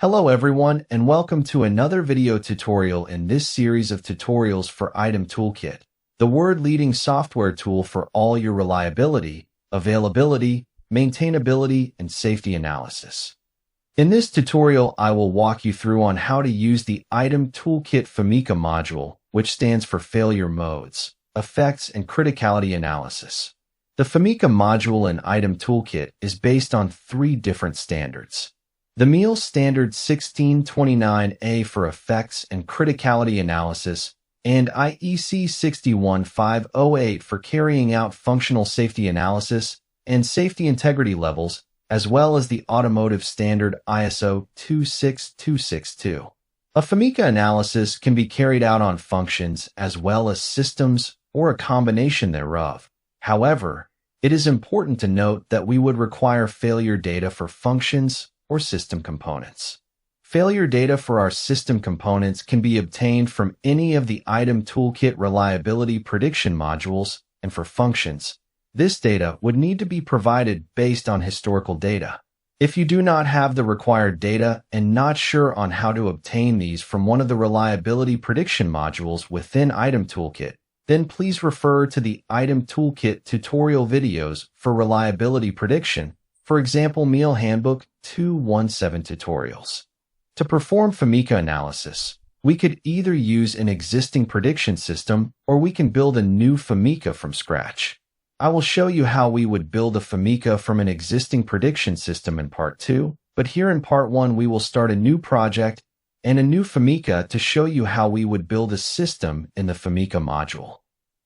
Hello everyone and welcome to another video tutorial in this series of tutorials for Item Toolkit, the world-leading software tool for all your reliability, availability, maintainability, and safety analysis. In this tutorial, I will walk you through on how to use the Item Toolkit FMECA module, which stands for Failure Modes, Effects, and Criticality Analysis. The FMECA module in Item Toolkit is based on three different standards. The MEAL Standard 1629A for Effects and Criticality Analysis, and IEC-61508 for carrying out functional safety analysis and safety integrity levels, as well as the Automotive Standard ISO 26262. A FMECA analysis can be carried out on functions as well as systems or a combination thereof. However, it is important to note that we would require failure data for functions or system components. Failure data for our system components can be obtained from any of the Item Toolkit reliability prediction modules, and for functions, this data would need to be provided based on historical data. If you do not have the required data and not sure on how to obtain these from one of the reliability prediction modules within Item Toolkit, then please refer to the Item Toolkit tutorial videos for reliability prediction, for example, MEAL Handbook 217 tutorials. To perform FMECA analysis, we could either use an existing prediction system or we can build a new FMECA from scratch. I will show you how we would build a FMECA from an existing prediction system in Part 2, but here in Part 1 we will start a new project and a new FMECA to show you how we would build a system in the FMECA module.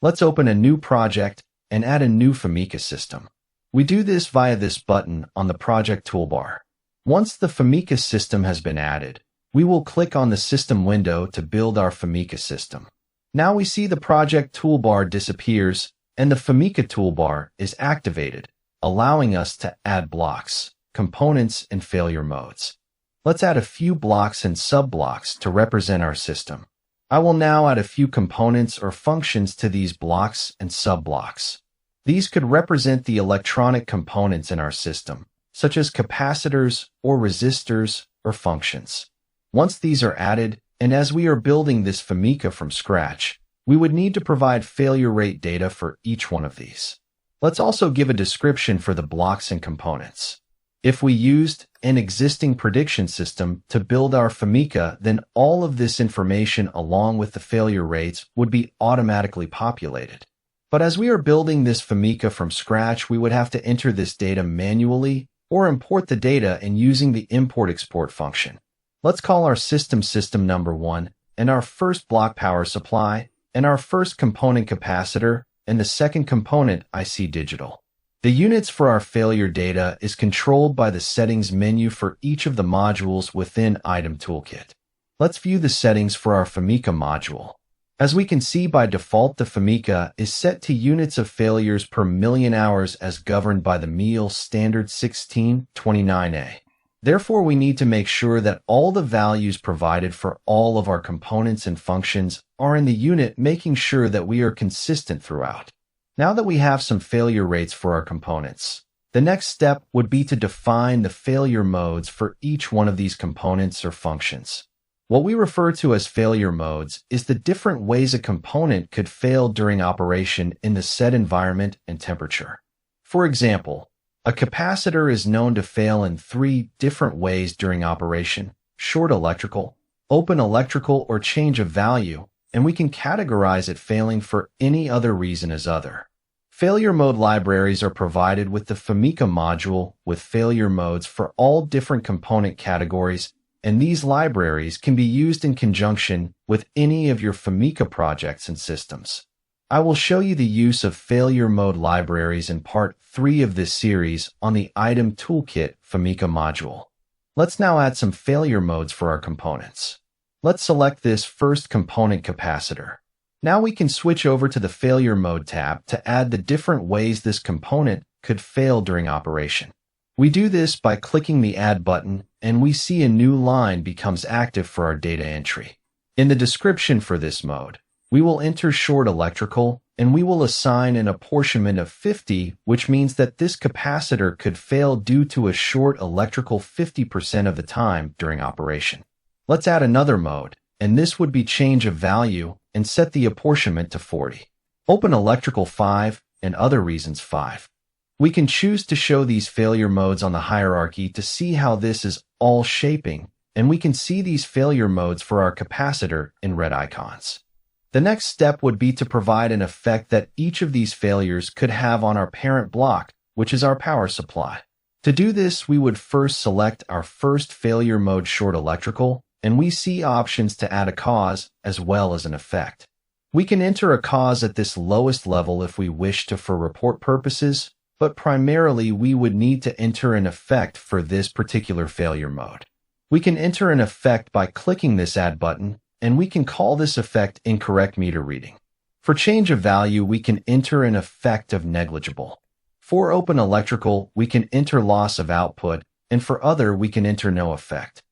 Let's open a new project and add a new FMECA system. We do this via this button on the project toolbar. Once the FMECA system has been added, we will click on the system window to build our FMECA system. Now we see the project toolbar disappears and the FMECA toolbar is activated, allowing us to add blocks, components, and failure modes. Let's add a few blocks and sub-blocks to represent our system. I will now add a few components or functions to these blocks and sub-blocks. These could represent the electronic components in our system, such as capacitors or resistors or functions. Once these are added, and as we are building this FMECA from scratch, we would need to provide failure rate data for each one of these. Let's also give a description for the blocks and components. If we used an existing prediction system to build our FMECA, then all of this information along with the failure rates would be automatically populated. But as we are building this FMECA from scratch, we would have to enter this data manually or import the data in using the import-export function. Let's call our system number 1 and our first block power supply and our first component capacitor and the second component IC digital. The units for our failure data is controlled by the settings menu for each of the modules within Item Toolkit. Let's view the settings for our FMECA module. As we can see, by default, the FMECA is set to units of failures per million hours as governed by the MEAL Standard 1629A. Therefore, we need to make sure that all the values provided for all of our components and functions are in the unit, making sure that we are consistent throughout. Now that we have some failure rates for our components, the next step would be to define the failure modes for each one of these components or functions. What we refer to as failure modes is the different ways a component could fail during operation in the set environment and temperature. For example, a capacitor is known to fail in 3 different ways during operation: short electrical, open electrical, or change of value, and we can categorize it failing for any other reason as other. Failure mode libraries are provided with the FMECA module with failure modes for all different component categories, and these libraries can be used in conjunction with any of your FMECA projects and systems. I will show you the use of failure mode libraries in Part 3 of this series on the Item Toolkit FMECA module. Let's now add some failure modes for our components. Let's select this first component capacitor. Now we can switch over to the Failure Mode tab to add the different ways this component could fail during operation. We do this by clicking the Add button, and we see a new line becomes active for our data entry. In the description for this mode, we will enter short electrical and we will assign an apportionment of 50, which means that this capacitor could fail due to a short electrical 50% of the time during operation. Let's add another mode, and this would be change of value, and set the apportionment to 40. Open electrical 5 and other reasons 5. We can choose to show these failure modes on the hierarchy to see how this is all shaping, and we can see these failure modes for our capacitor in red icons. The next step would be to provide an effect that each of these failures could have on our parent block, which is our power supply. To do this, we would first select our first failure mode short electrical, and we see options to add a cause as well as an effect. We can enter a cause at this lowest level if we wish to for report purposes, but primarily we would need to enter an effect for this particular failure mode. We can enter an effect by clicking this Add button, and we can call this effect Incorrect Meter Reading. For change of value, we can enter an effect of Negligible. For Open Electrical, we can enter Loss of Output, and for Other, we can enter No Effect.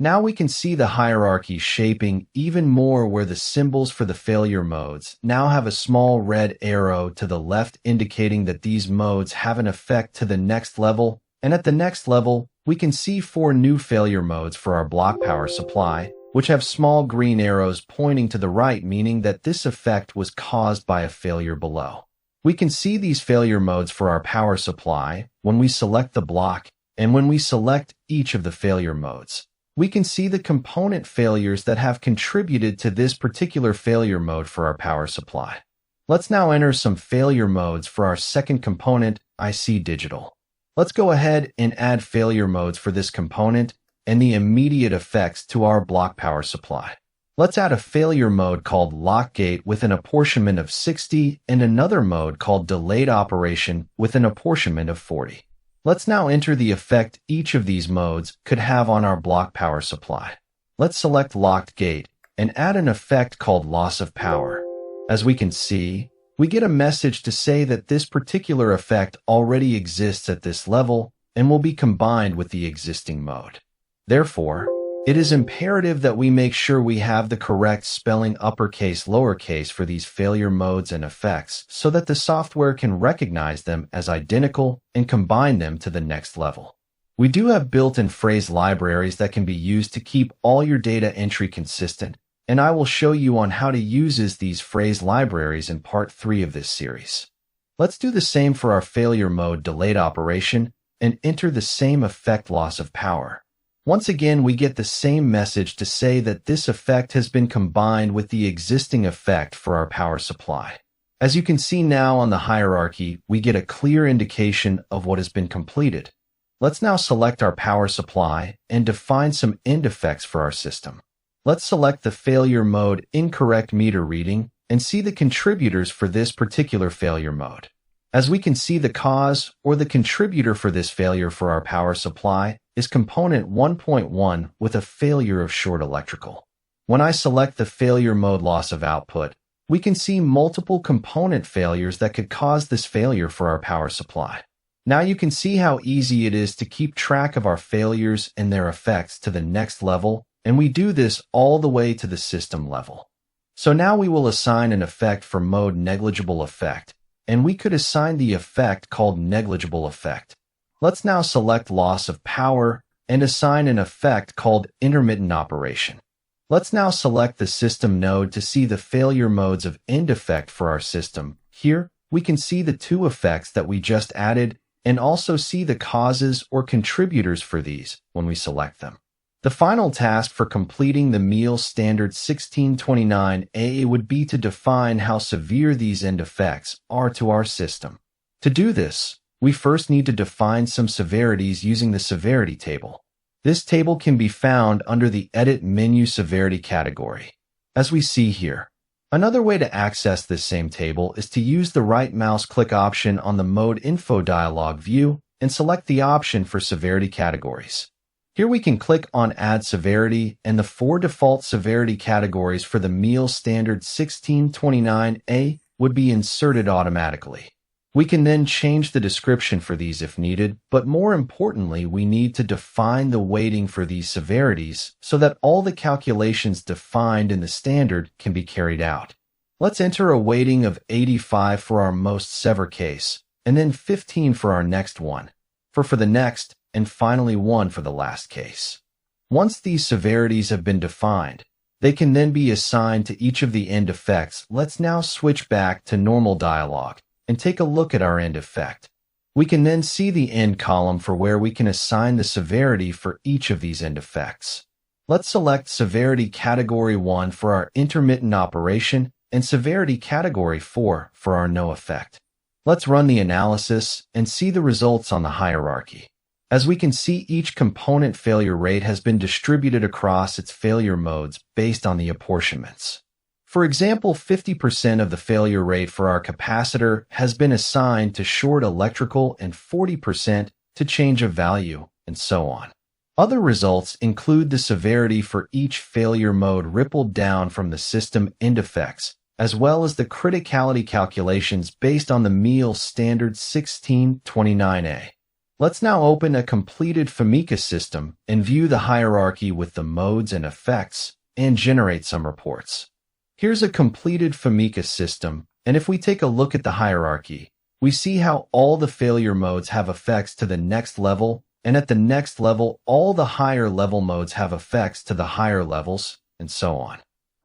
Now we can see the hierarchy shaping even more where the symbols for the failure modes now have a small red arrow to the left indicating that these modes have an effect to the next level, and at the next level, we can see 4 new failure modes for our block power supply, which have small green arrows pointing to the right, meaning that this effect was caused by a failure below. We can see these failure modes for our power supply when we select the block and when we select each of the failure modes. We can see the component failures that have contributed to this particular failure mode for our power supply. Let's now enter some failure modes for our second component, IC Digital. Let's go ahead and add failure modes for this component and the immediate effects to our block power supply. Let's add a failure mode called Lock Gate with an apportionment of 60 and another mode called Delayed Operation with an apportionment of 40. Let's now enter the effect each of these modes could have on our block power supply. Let's select Locked Gate and add an effect called Loss of Power. As we can see, we get a message to say that this particular effect already exists at this level and will be combined with the existing mode. Therefore, it is imperative that we make sure we have the correct spelling uppercase lowercase for these failure modes and effects so that the software can recognize them as identical and combine them to the next level. We do have built-in phrase libraries that can be used to keep all your data entry consistent, and I will show you on how to use these phrase libraries in part 3 of this series. Let's do the same for our failure mode delayed operation and enter the same effect Loss of Power. Once again, we get the same message to say that this effect has been combined with the existing effect for our power supply. As you can see now on the hierarchy, we get a clear indication of what has been completed. Let's now select our power supply and define some end effects for our system. Let's select the failure mode Incorrect Meter Reading and see the contributors for this particular failure mode. As we can see, the cause or the contributor for this failure for our power supply is component 1.1 with a failure of short electrical. When I select the failure mode Loss of Output, we can see multiple component failures that could cause this failure for our power supply. Now you can see how easy it is to keep track of our failures and their effects to the next level, and we do this all the way to the system level. So now we will assign an effect for mode Negligible Effect, and we could assign the effect called Negligible Effect. Let's now select Loss of Power and assign an effect called Intermittent Operation. Let's now select the system node to see the failure modes of end effect for our system. Here, we can see the 2 effects that we just added and also see the causes or contributors for these when we select them. The final task for completing the MEAL Standard 1629A would be to define how severe these end effects are to our system. To do this, we first need to define some severities using the severity table. This table can be found under the Edit Menu Severity category, as we see here. Another way to access this same table is to use the right mouse click option on the Mode Info dialog view and select the option for severity categories. Here we can click on Add Severity, and the 4 default severity categories for the MEAL Standard 1629A would be inserted automatically. We can then change the description for these if needed, but more importantly, we need to define the weighting for these severities so that all the calculations defined in the standard can be carried out. Let's enter a weighting of 85 for our most severe case, and then 15 for our next one, for the next, and finally 1 for the last case. Once these severities have been defined, they can then be assigned to each of the end effects. Let's now switch back to normal dialog and take a look at our end effect. We can then see the end column for where we can assign the severity for each of these end effects. Let's select Severity Category 1 for our intermittent operation and Severity Category 4 for our no effect. Let's run the analysis and see the results on the hierarchy. As we can see, each component failure rate has been distributed across its failure modes based on the apportionments. For example, 50% of the failure rate for our capacitor has been assigned to short electrical and 40% to change of value, and so on. Other results include the severity for each failure mode rippled down from the system end effects, as well as the criticality calculations based on the MEAL standard 1629A. Let's now open a completed FMECA system and view the hierarchy with the modes and effects and generate some reports. Here's a completed FMECA system, and if we take a look at the hierarchy, we see how all the failure modes have effects to the next level, and at the next level, all the higher level modes have effects to the higher levels, and so on.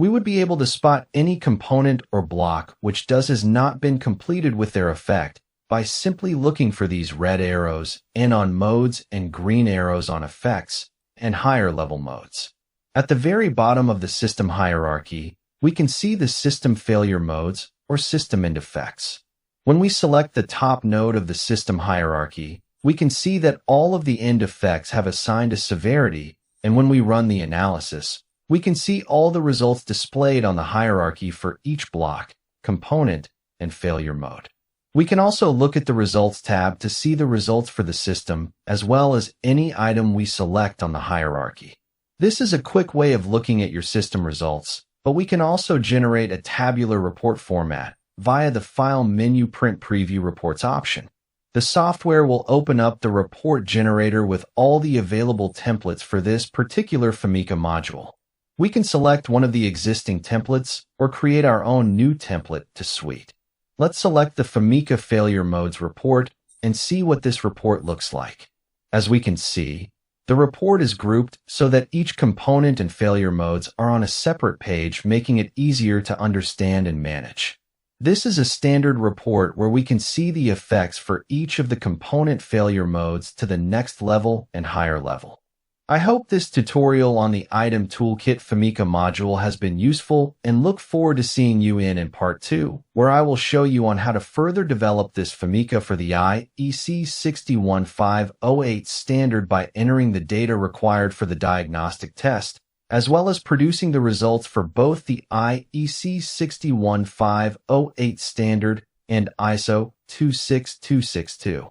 We would be able to spot any component or block which has not been completed with their effect by simply looking for these red arrows and on modes and green arrows on effects and higher level modes. At the very bottom of the system hierarchy, we can see the system failure modes or system end effects. When we select the top node of the system hierarchy, we can see that all of the end effects have assigned a severity, and when we run the analysis, we can see all the results displayed on the hierarchy for each block, component, and failure mode. We can also look at the Results tab to see the results for the system, as well as any item we select on the hierarchy. This is a quick way of looking at your system results, but we can also generate a tabular report format via the File menu Print Preview Reports option. The software will open up the report generator with all the available templates for this particular FMECA module. We can select one of the existing templates or create our own new template to suite. Let's select the FMECA Failure Modes report and see what this report looks like. As we can see, the report is grouped so that each component and failure modes are on a separate page, making it easier to understand and manage. This is a standard report where we can see the effects for each of the component failure modes to the next level and higher level. I hope this tutorial on the Item Toolkit FMECA module has been useful and look forward to seeing you in Part 2, where I will show you on how to further develop this FMECA for the IEC-61508 standard by entering the data required for the diagnostic test, as well as producing the results for both the IEC-61508 standard and ISO 26262.